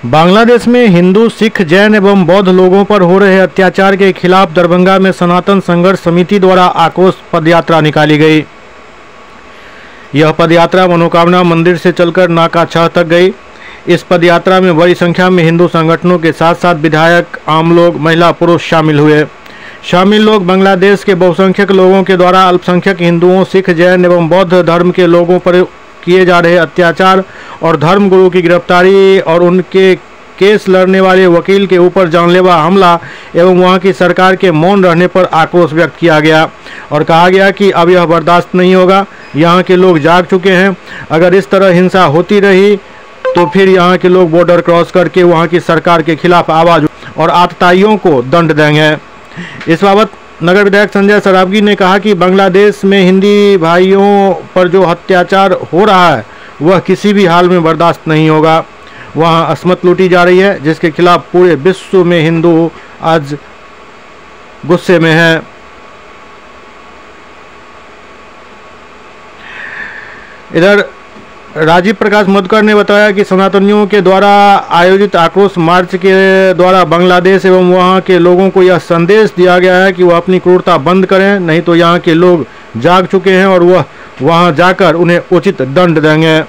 बांग्लादेश में हिंदू, सिख, जैन एवं बौद्ध लोगों पर हो रहे अत्याचार के खिलाफ दरभंगा में सनातन संघर्ष समिति द्वारा आक्रोश पदयात्रा निकाली गई। यह पदयात्रा मनोकामना मंदिर से चलकर नाका 6 तक गई। इस पदयात्रा में बड़ी संख्या में हिंदू संगठनों के साथ साथ विधायक, आम लोग, महिला, पुरुष शामिल हुए। शामिल लोग बांग्लादेश के बहुसंख्यक लोगों के द्वारा अल्पसंख्यक हिंदुओं, सिख, जैन एवं बौद्ध धर्म के लोगों पर किए जा रहे अत्याचार और धर्मगुरु की गिरफ्तारी और उनके केस लड़ने वाले वकील के ऊपर जानलेवा हमला एवं वहां की सरकार के मौन रहने पर आक्रोश व्यक्त किया गया और कहा गया कि अब यह बर्दाश्त नहीं होगा। यहां के लोग जाग चुके हैं। अगर इस तरह हिंसा होती रही तो फिर यहां के लोग बॉर्डर क्रॉस करके वहां की सरकार के खिलाफ आवाज और आतताइयों को दंड देंगे। इस बाबत नगर विधायक संजय सरावगी ने कहा कि बांग्लादेश में हिंदी भाइयों पर जो अत्याचार हो रहा है वह किसी भी हाल में बर्दाश्त नहीं होगा। वहां अस्मत लूटी जा रही है जिसके खिलाफ पूरे विश्व में हिंदू आज गुस्से में है। इधर राजीव प्रकाश मधुकर ने बताया कि सनातनियों के द्वारा आयोजित आक्रोश मार्च के द्वारा बांग्लादेश एवं वहां के लोगों को यह संदेश दिया गया है कि वह अपनी क्रूरता बंद करें, नहीं तो यहां के लोग जाग चुके हैं और वह वहां जाकर उन्हें उचित दंड देंगे।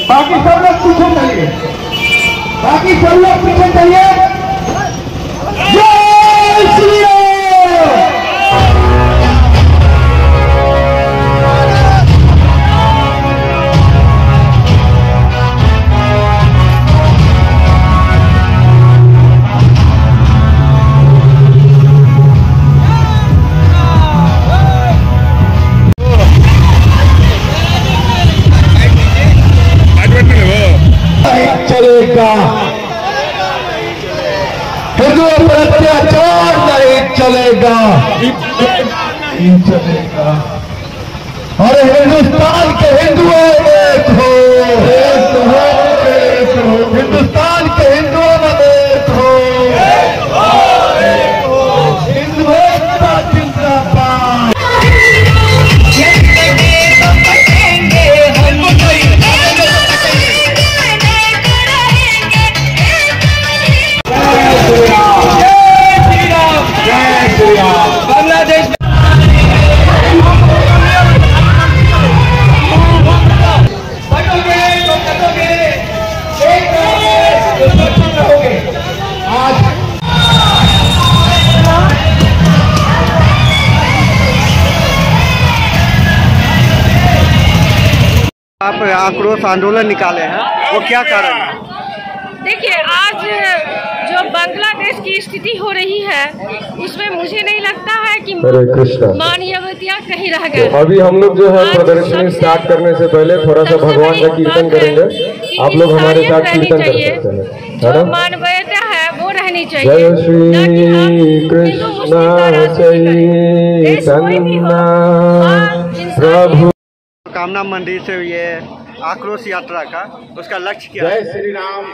बाकी सब लोग पीछे चलिए, बाकी सब लोग पीछे चलिए। जय श्री राम। चलेगा हिंदुओं पर अत्याचार नहीं चलेगा, नहीं चलेगा। और हिंदुस्तान के हिंदुओं एक हो, हिंदुस्तान के हिंदुओं में एक हो, हिंदू एकता जिंदाबाद। आप आक्रोश आंदोलन निकाले हैं, वो क्या कारण है? देखिए, आज जो बांग्लादेश की स्थिति हो रही है उसमें मुझे नहीं लगता है कि मानवीयता कहीं रह गए। तो अभी हम लोग जो है प्रदर्शनी स्टार्ट करने से पहले थोड़ा सा भगवान का कीर्तन करेंगे। आप लोग हमारे साथ कीर्तन कर सकते हैं। जो मानवीयता है वो रहनी चाहिए। जय श्री कृष्ण चैतन्य प्रभु। कामना मंदिर से ये आक्रोश यात्रा का उसका लक्ष्य क्या है? जय श्री राम,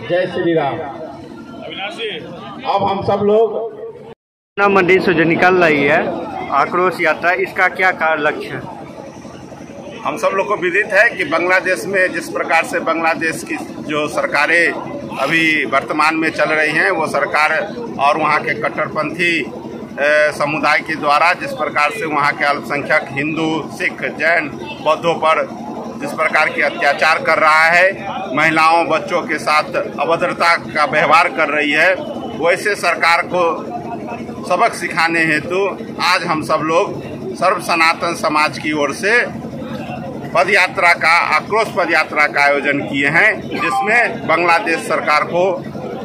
जय श्री राम। अब हम सब लोग कामना मंदिर से जो निकल रही है आक्रोश यात्रा, इसका क्या लक्ष्य है? हम सब लोग को विदित है कि बांग्लादेश में जिस प्रकार से बांग्लादेश की जो सरकारें अभी वर्तमान में चल रही हैं, वो सरकार और वहाँ के कट्टरपंथी समुदाय के द्वारा जिस प्रकार से वहाँ के अल्पसंख्यक हिंदू, सिख, जैन, बौद्धों पर जिस प्रकार के अत्याचार कर रहा है, महिलाओं, बच्चों के साथ अभद्रता का व्यवहार कर रही है, वैसे सरकार को सबक सिखाने हेतु आज हम सब लोग सर्व सनातन समाज की ओर से पद यात्रा का, आक्रोश पद यात्रा का आयोजन किए हैं, जिसमें बांग्लादेश सरकार को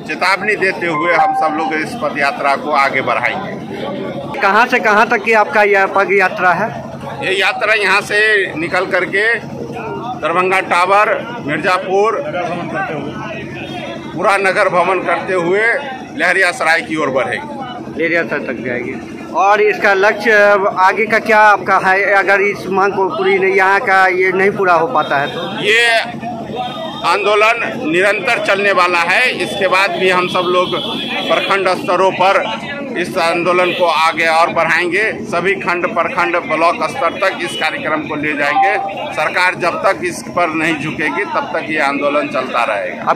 चेतावनी देते हुए हम सब लोग इस पद यात्रा को आगे बढ़ाएंगे। कहाँ से कहाँ तक की आपका यह पग यात्रा है? ये यात्रा यहाँ से निकल करके दरभंगा टावर, मिर्जापुर, पूरा नगर भ्रमण करते हुए लहरियासराय की ओर बढ़ेगी। लहरियासराय तक जाएगी। और इसका लक्ष्य आगे का क्या आपका है? अगर इस मांग को पूरी नहीं, यहाँ का ये नहीं पूरा हो पाता है तो ये आंदोलन निरंतर चलने वाला है। इसके बाद भी हम सब लोग प्रखंड स्तरों पर इस आंदोलन को आगे और बढ़ाएंगे। सभी खंड, प्रखंड, ब्लॉक स्तर तक इस कार्यक्रम को ले जाएंगे। सरकार जब तक इस पर नहीं झुकेगी तब तक ये आंदोलन चलता रहेगा।